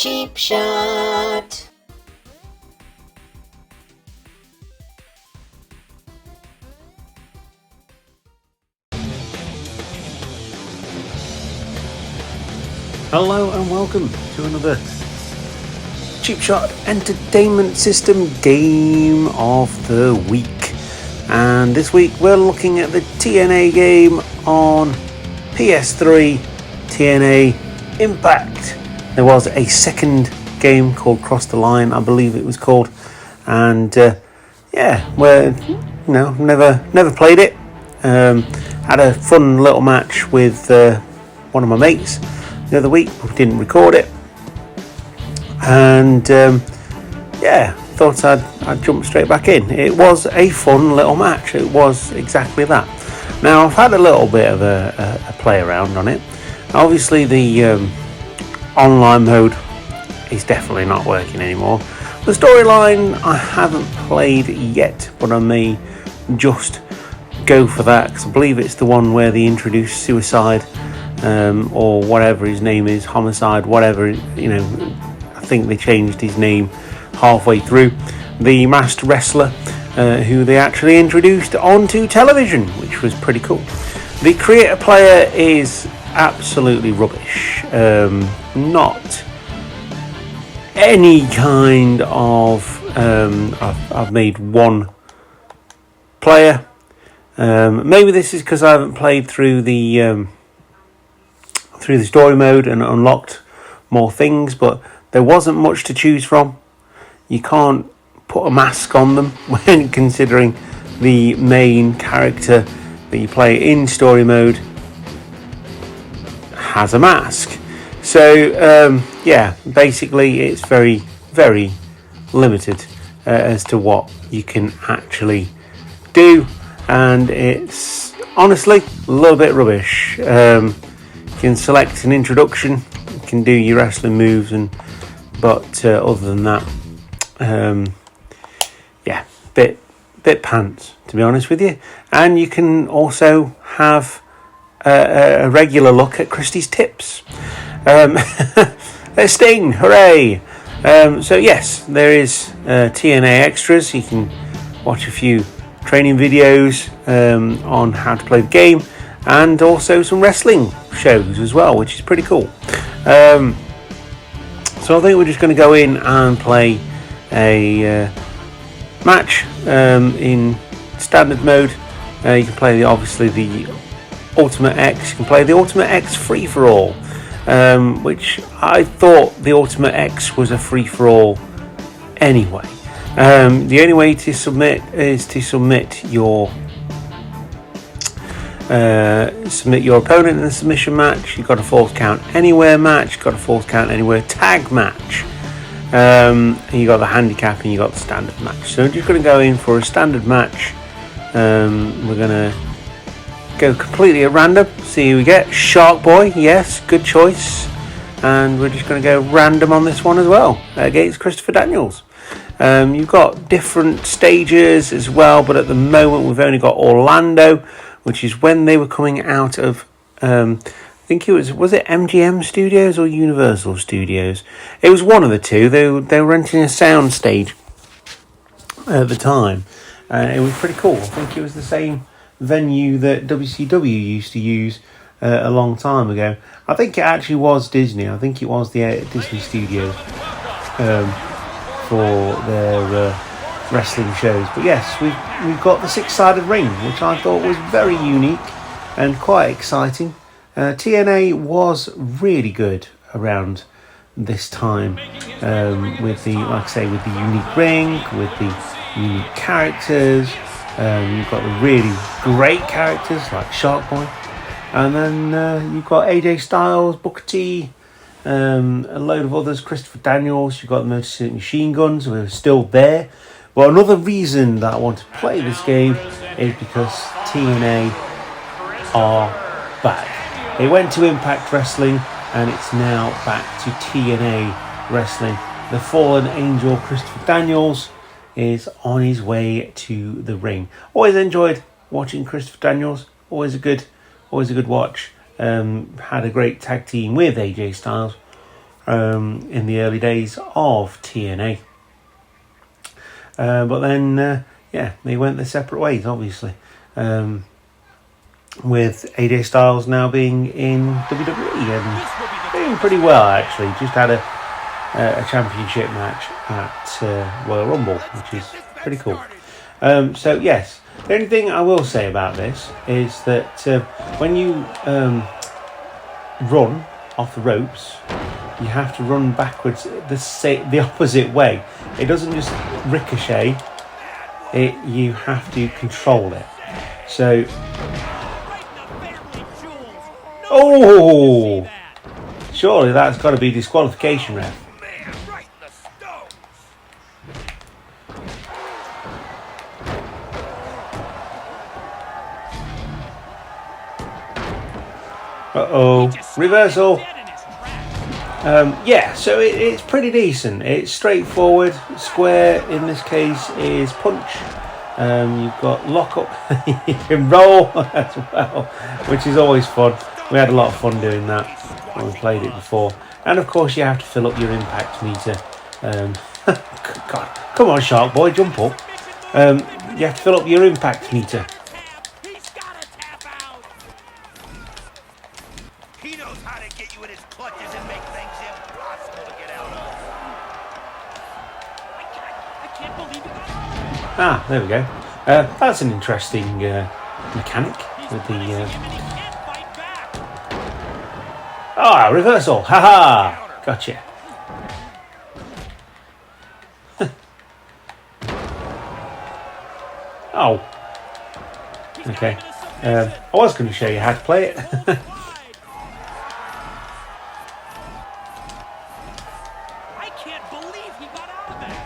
Cheap Shot. Hello and welcome to another Cheap Shot Entertainment System Game of the Week. And this week we're looking at the TNA game on PS3, TNA Impact. There was a second game called Cross the Line, I believe it was called. And never played it. Had a fun little match with one of my mates the other week, but we didn't record it, and thought I'd jump straight back in. It was a fun little match. It was exactly that. Now I've had a little bit of a play around on it. Obviously the online mode is definitely not working anymore. The storyline I haven't played yet, but I may just go for that because I believe it's the one where they introduce Suicide. Or whatever his name is, Homicide, whatever, I think they changed his name halfway through. The masked wrestler, who they actually introduced onto television, which was pretty cool. The creator player is absolutely rubbish. Not any kind of... I've made one player. Maybe this is because I haven't played through the story mode and unlocked more things, but there wasn't much to choose from. You can't put a mask on them when considering the main character that you play in story mode has a mask. So basically it's very, very limited as to what you can actually do, and it's honestly a little bit rubbish. You can select an introduction, you can do your wrestling moves, but other than that, bit pants, to be honest with you. And you can also have a regular look at Christie's tips. Sting, hooray! So yes, there is TNA extras. You can watch a few training videos on how to play the game, and also some wrestling shows as well, which is pretty cool. So I think we're just going to go in and play a match in standard mode. You can play obviously the Ultimate X. You can play the Ultimate X free for all, which I thought the Ultimate X was a free for all anyway. The only way to submit is to submit your opponent in a submission match. You've got a false count anywhere match, you've got a false count anywhere tag match, and you got the handicap, and you got the standard match. So I'm just going to go in for a standard match. We're going to go completely at random, see who we get. Shark Boy, yes, good choice. And we're just going to go random on this one as well, against Christopher Daniels. You've got different stages as well, but at the moment we've only got Orlando, which is when they were coming out of, I think it was it MGM Studios or Universal Studios? It was one of the two. They were renting a sound stage at the time. It was pretty cool. I think it was the same venue that WCW used to use a long time ago. I think it actually was Disney. I think it was the Disney Studios for their wrestling shows. But yes, we've got the six-sided ring, which I thought was very unique and quite exciting. TNA was really good around this time, with the unique ring, with the unique characters. You've got the really great characters like Shark Boy, and then you've got AJ Styles, Booker T, a load of others, Christopher Daniels. You've got the Motor City Machine Guns, who are still there. But another reason that I want to play this game is because TNA are back. They went to Impact Wrestling, and it's now back to TNA Wrestling. The fallen angel Christopher Daniels is on his way to the ring. Always enjoyed watching Christopher Daniels. Always a good watch. Had a great tag team with AJ Styles. in the early days of TNA. But then, they went their separate ways, obviously. With AJ Styles now being in WWE and doing pretty well, actually. Just had a championship match at Royal Rumble, which is pretty cool. So yes, the only thing I will say about this is that when you run off the ropes, you have to run backwards the opposite way. It doesn't just ricochet. You have to control it. So, oh, surely that's got to be disqualification, ref. Reversal. So it's pretty decent. It's straightforward. Square in this case is punch. You've got lock up. You can roll as well, which is always fun. We had a lot of fun doing that when we played it before. And of course, you have to fill up your impact meter. God, come on, Shark Boy, jump up. You have to fill up your impact meter. He knows how to get you in his clutches and make things impossible to get out of. I can't believe it. There we go. That's an interesting mechanic with the reversal. Haha, gotcha. Oh, okay. I was going to show you how to play it.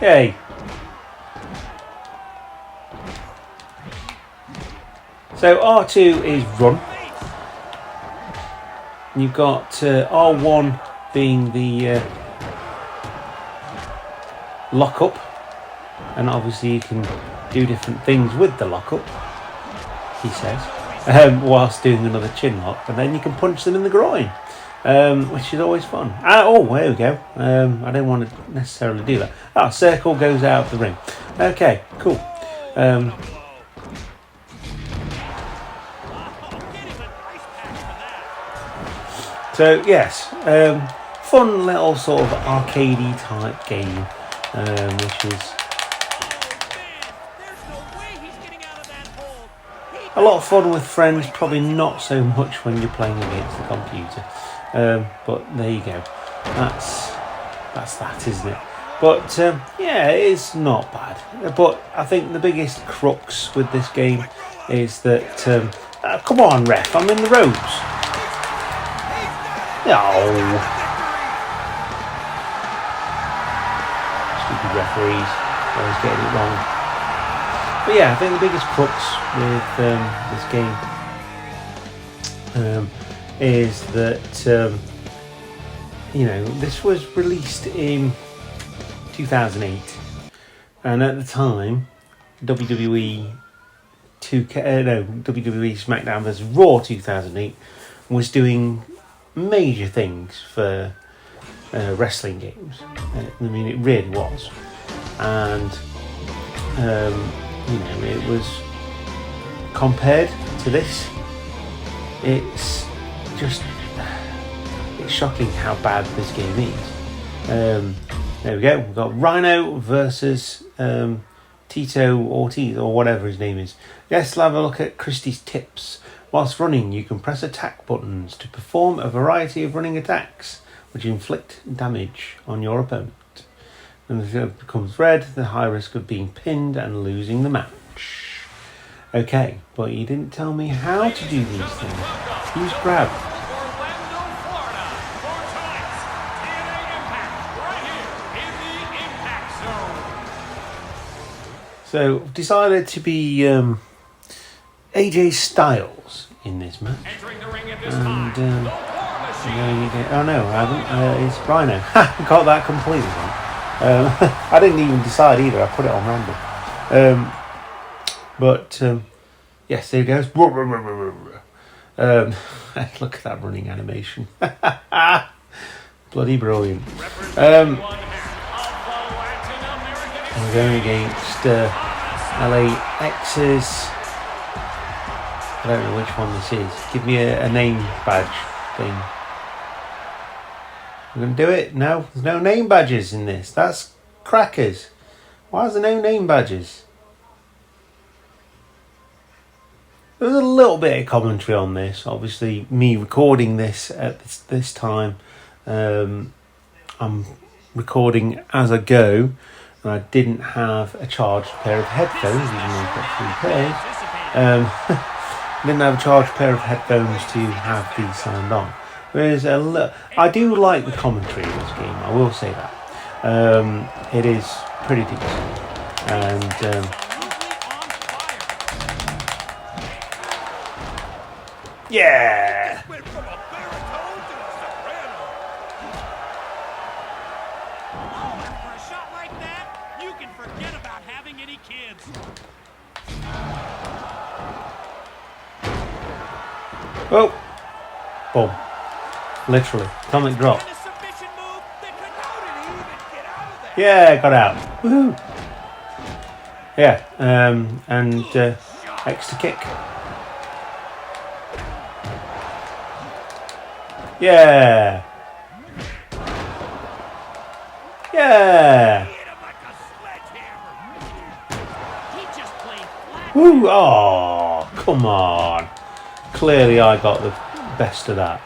Yay. So R2 is run. You've got R1 being the lock up, and obviously you can do different things with the lock up, he says, whilst doing another chin lock, and then you can punch them in the groin. Which is always fun. There we go. I don't want to necessarily do that. Circle goes out of the ring. Okay, cool. So yes, fun little sort of arcadey type game, which is a lot of fun with friends. Probably not so much when you're playing against the computer. But there you go. That's that, isn't it? But it is not bad. But I think the biggest crux with this game is that come on, ref, I'm in the ropes. No. Stupid referees, always getting it wrong. But I think the biggest crux with this game is that this was released in 2008, and at the time WWE SmackDown vs Raw 2008 was doing major things for wrestling games. It really was, and it was compared to this. It's shocking how bad this game is. There we go. We've got Rhino versus Tito Ortiz, or whatever his name is. Let's have a look at Christie's tips. Whilst running, you can press attack buttons to perform a variety of running attacks which inflict damage on your opponent. When the field becomes red, the high risk of being pinned and losing the match. Okay, but you didn't tell me how to do these things. Use grab. So, decided to be AJ Styles in this match. And oh no, I haven't. It's Rhino. Got that completely wrong. I didn't even decide either. I put it on random. But yes, there he goes. Look at that running animation. Bloody brilliant. We're going against LAX's. I don't know which one this is. Give me a name badge thing. We're going to do it? No, there's no name badges in this. That's crackers. Why is there no name badges? There's a little bit of commentary on this. Obviously, me recording this at this time. I'm recording as I go. And I didn't have a charged pair of headphones, even though I've got 3 pairs. Didn't have a charged pair of headphones to have these sound on. Whereas I do like the commentary in this game, I will say that. It is pretty decent. And yeah! Went from a baritone to a soprano. Oh, and for a shot like that, you can forget about having any kids. Oh! Boom. Literally. Atomic drop. And a submission move that how did he even get out of there? Yeah, got out. Woohoo! Yeah, and extra kick. Yeah! Yeah! Hit him like a sledgehammer. He just played flat. Woo! Oh, come on. Clearly I got the best of that.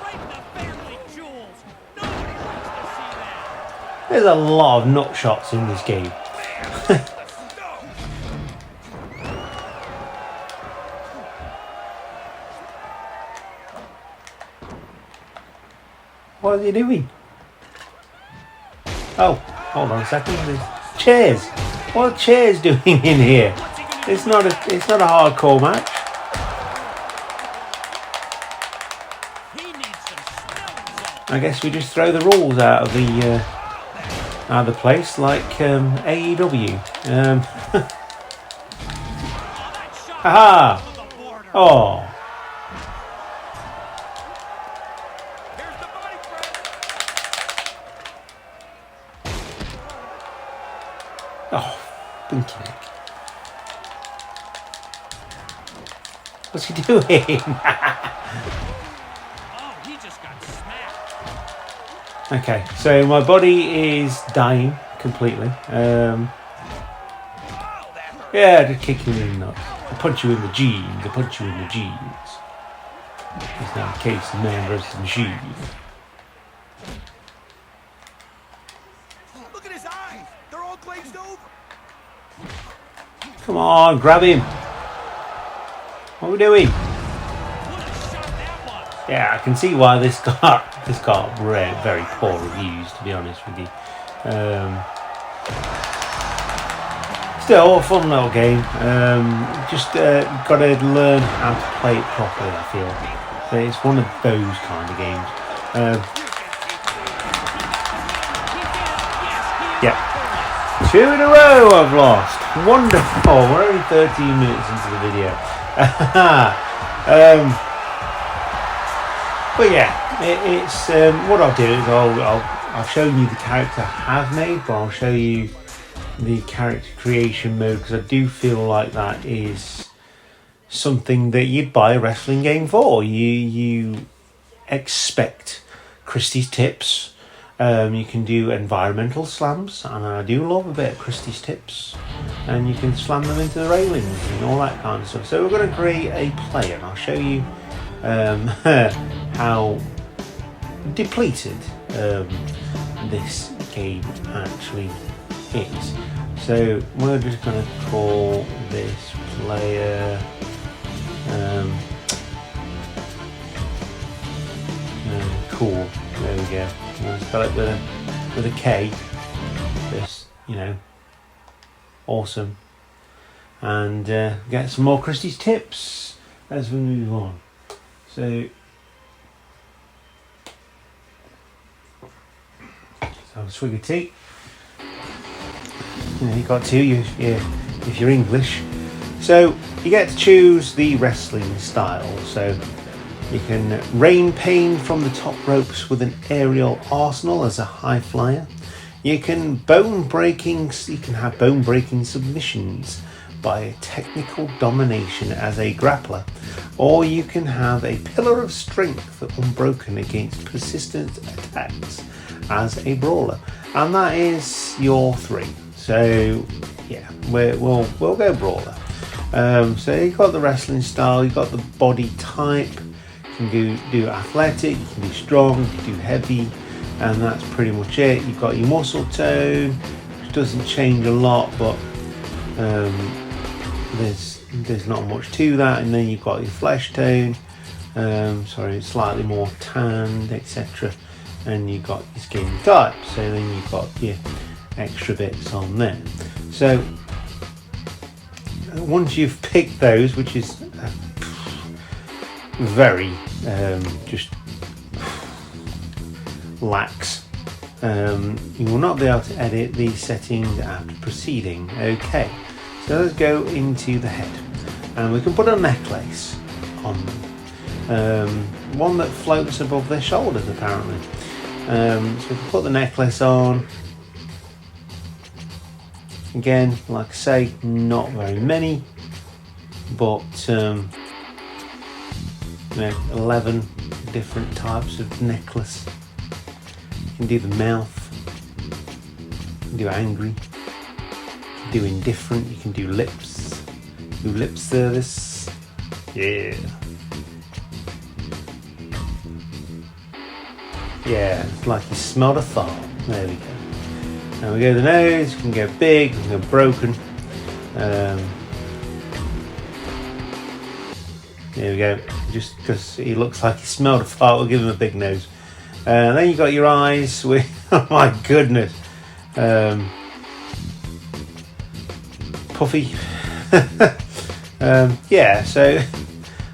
Right in the family jewels. Nobody likes to see that. There's a lot of nut shots in this game. What are you doing? Oh, hold on a second. There's chairs. What are chairs doing in here? It's not a hardcore match. He needs some smelling salts. I guess we just throw the rules out of the place like AEW. Oh, that shot Aha! over the border. Oh, Here's the body press. oh, thank you. What's he doing? Oh, he just got smacked. Okay, so my body is dying completely. Oh, that hurt. Yeah, just kicking in the nuts. I punch you in the jeans. I punch you in the jeans. It's now a case of man versus machine. Look at his eyes. They're all glazed over. Come on, grab him. What are we doing? What a shot that was. Yeah, I can see why this got very poor reviews, to be honest with you. Still a fun little game. Just got to learn how to play it properly, I feel. So it's one of those kind of games. Yeah. 2 in a row I've lost. Wonderful. We're only 13 minutes into the video. But yeah, it's what I'll do is I'll show you the character I have made, but I'll show you the character creation mode because I do feel like that is something that you'd buy a wrestling game for. You expect Christie's tips. You can do environmental slams, and I do love a bit of Christie's tips. And you can slam them into the railings and all that kind of stuff. So we're going to create a player, and I'll show you how depleted this game actually is. So we're just going to call this player cool. There we go. I'm going to spell it with a K. Just, awesome. And get some more Christie's tips as we move on. So have a swig of tea. You got to, if you're English. So you get to choose the wrestling style. So you can rain pain from the top ropes with an aerial arsenal as a high flyer. You can have bone breaking submissions by technical domination as a grappler, or you can have a pillar of strength unbroken against persistent attacks as a brawler, and that is your 3. So yeah, we'll go brawler. So you've got the wrestling style, you've got the body type. You can do athletic, you can do strong, you can do heavy, and that's pretty much it. You've got your muscle tone, which doesn't change a lot, but there's not much to that. And then you've got your flesh tone, slightly more tanned, etc. And you've got your skin type. So then you've got your extra bits on there. So once you've picked those, which is very just lax, you will not be able to edit these settings after proceeding. Okay, so let's go into the head, and we can put a necklace on them, one that floats above their shoulders apparently. So we can put the necklace on. Again, like I say, not very many, but 11 different types of necklace. You can do the mouth, you can do angry, you can do indifferent, you can do lips, do lip service. Yeah, it's like you smelled a fart. There we go. Now we go to the nose, we can go big, we can go broken. There we go. Just because he looks like he smelled a fart, we'll give him a big nose. Then you got your eyes with, oh my goodness, puffy. So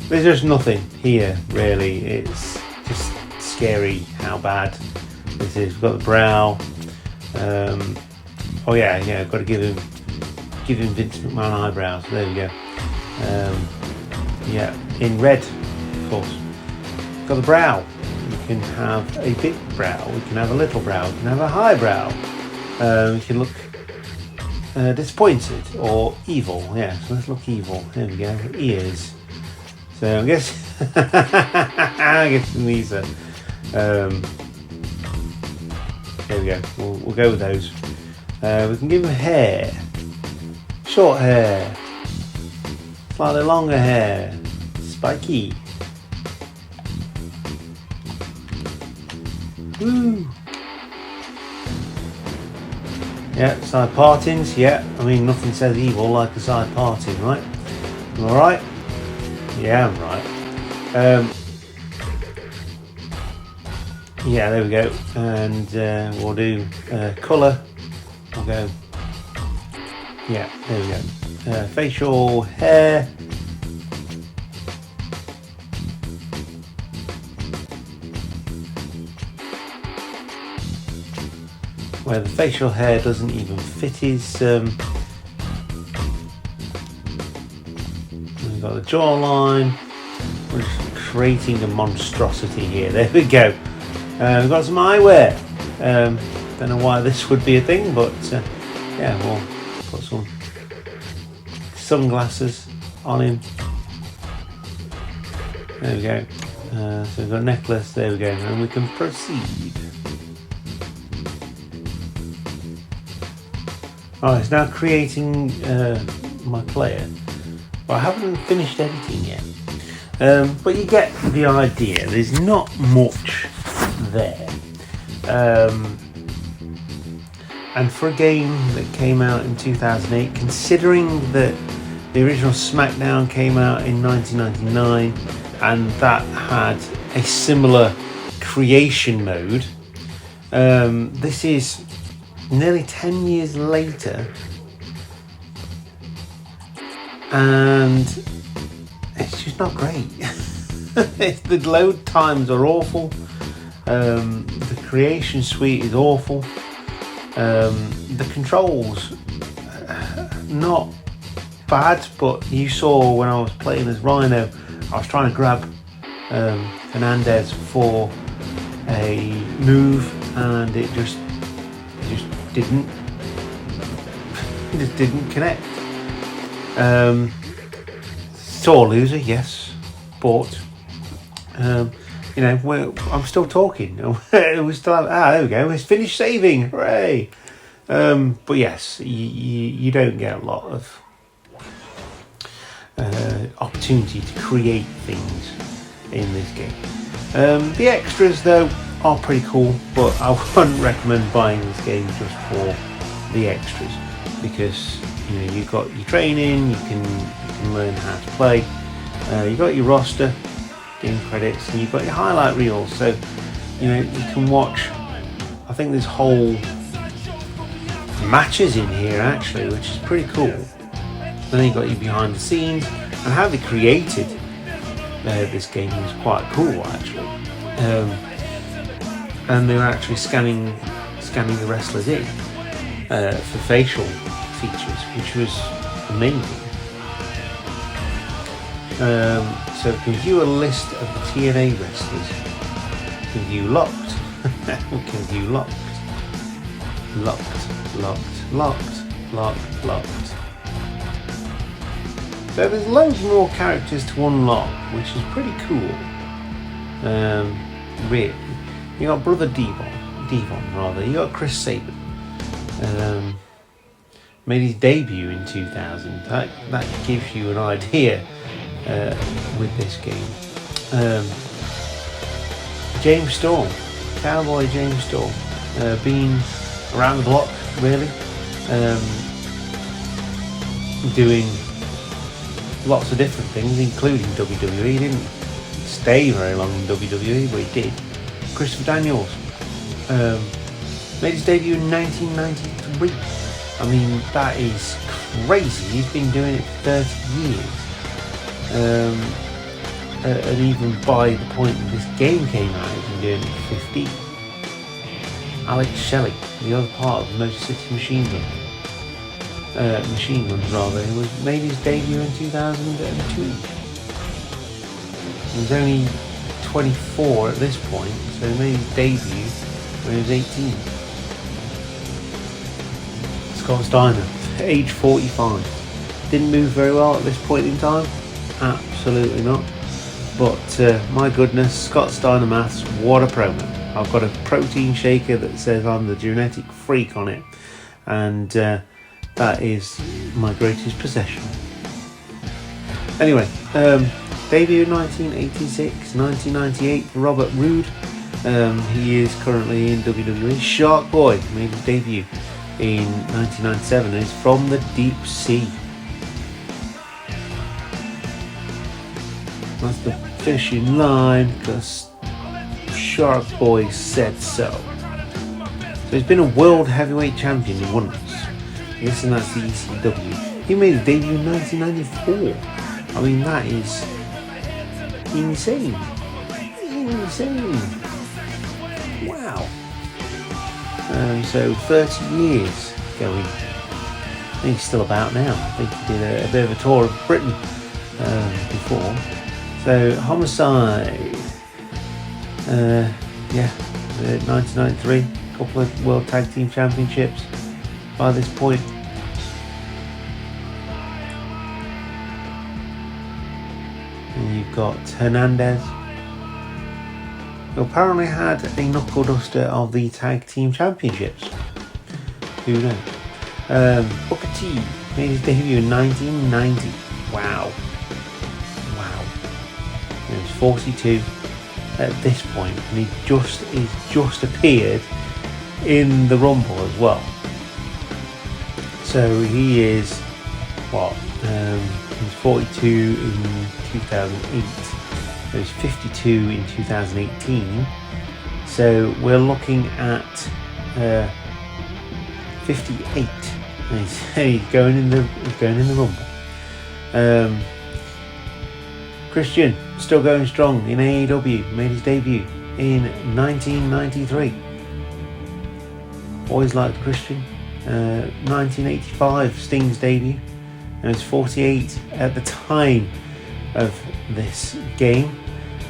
there's just nothing here really. It's just scary how bad this is. We've got the brow. I've got to give him Vince McMahon eyebrows. There we go. In red, of course. Got the brow. You can have a big brow. We can have a little brow. We can have a high brow. We can look disappointed or evil. Yeah, so let's look evil. There we go. Ears. So I guess these are. There we go. We'll go with those. We can give him hair, short hair, slightly longer hair, spiky. Woo! Yeah, side partings. Yeah, I mean nothing says evil like a side parting, right? Am I right? Yeah, I'm right. There we go, and we'll do colour. We'll go. Yeah, there we go. Facial hair. Where the facial hair doesn't even fit his. We've got the jawline. We're just creating a monstrosity here. There we go. We've got some eyewear. Don't know why this would be a thing, but we'll put some sunglasses on him. There we go. So we've got a necklace. There we go, and we can proceed. Alright, it's now creating my player, but I haven't finished editing yet. But you get the idea. There's not much there. And for a game that came out in 2008, considering that the original SmackDown came out in 1999 and that had a similar creation mode, this is nearly 10 years later, and it's just not great. The load times are awful. The creation suite is awful. The controls not bad, but you saw when I was playing as Rhino, I was trying to grab Hernandez for a move, and it just didn't connect. Sore loser, yes, but I'm still talking. We still have, there we go. It's finished saving, hooray! But yes, you don't get a lot of opportunity to create things in this game. The extras though are pretty cool, but I wouldn't recommend buying this game just for the extras, because you've got your training, you can learn how to play, you've got your roster, game credits, and you've got your highlight reels, so you can watch. I think there's whole matches in here actually, which is pretty cool. Then you've got your behind the scenes, and how they created this game is quite cool actually. And they were actually scanning the wrestlers in for facial features, which was amazing. So we can view a list of the TNA wrestlers. We can view locked. We can view locked. Locked. So there's loads more characters to unlock, which is pretty cool. Really. You got Brother Devon. You got Chris Sabin. Made his debut in 2000. That gives you an idea with this game. James Storm, Cowboy James Storm, been around the block really, doing lots of different things, including WWE. He didn't stay very long in WWE, but he did. Christopher Daniels made his debut in 1993. I mean, that is crazy. He's been doing it for 30 years. And even by the point that this game came out, he's been doing it for 15. Alex Shelley, the other part of Motor City Machine Guns, who was made his debut in 2002. He was only 24 at this point, so he made his debut when he was 18. Scott Steiner, age 45. Didn't move very well at this point in time. Absolutely not. But my goodness, Scott Steiner maths, what a promo. I've got a protein shaker that says I'm the genetic freak on it, and that is my greatest possession. Anyway, debut in 1986, 1998 for Robert Roode. He is currently in WWE. Shark Boy made his debut in 1997 and is from the deep sea. That's the fishing line, because Shark Boy said so. So he's been a world heavyweight champion once. Yes, and that's the ECW. He made his debut in 1994. I mean, that is insane. Wow. So 30 years going. I think he's still about now. I think he did a bit of a tour of Britain before. So Homicide. 1993. Couple of World Tag Team Championships by this point. And you've got Hernandez, who apparently had a knuckle duster of the Tag Team Championships. Who knows? Booker T made his debut in 1990. Wow. He was 42 at this point, and he's just appeared in the Rumble as well. So he is he's 42 in 2008. So he's 52 in 2018. So we're looking at 58. And he's going in the Rumble. Christian still going strong in AEW. Made his debut in 1993. Always liked Christian. 1985 Sting's debut. and it's 48 at the time of this game.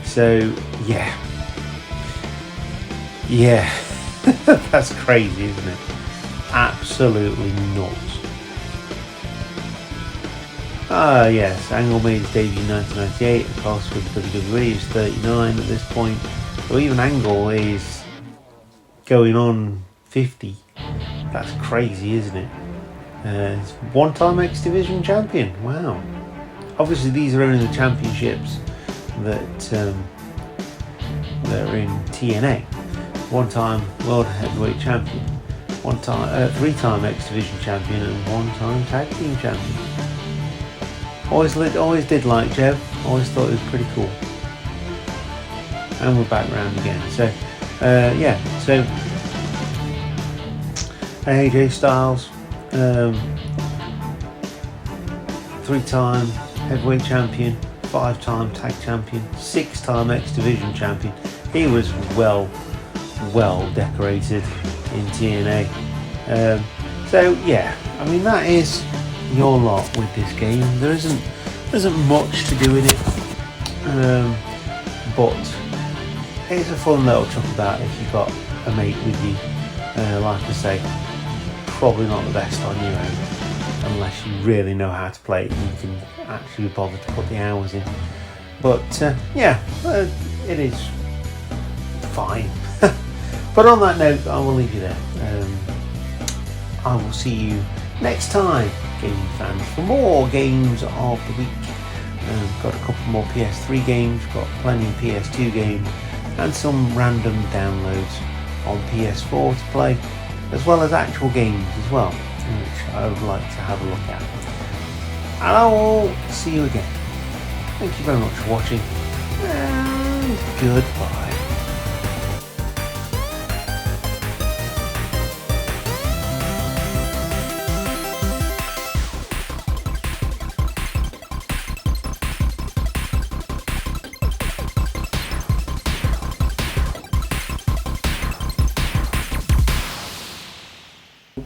So yeah, that's crazy, isn't it? Absolutely nuts. Yes, Angle made his debut in 1998, of course, with WWE. He was 39 at this point. So even Angle is going on 50. That's crazy, isn't it? He's one-time X Division champion. Wow. Obviously, these are only the championships that are in TNA. One-time World Heavyweight Champion, three-time X Division Champion, and one-time Tag Team Champion. Always did like Joe. Always thought he was pretty cool. And we're back round again. So, So AJ Styles, three-time Heavyweight Champion, five-time Tag Champion, six-time X Division Champion. He was well decorated in TNA. I mean, that is your lot with this game. There isn't much to do in it, but it's a fun little chuck about if you've got a mate with you. Like I say, probably not the best on your own unless you really know how to play it and you can actually bother to put the hours in. But it is fine. But on that note, I will leave you there. I will see you next time, gaming fans, for more games of the week. Got a couple more PS3 games, got plenty of PS2 games, and some random downloads on PS4 to play, as well as actual games as well, which I would like to have a look at. And I will see you again. Thank you very much for watching, and goodbye.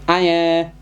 Hiya.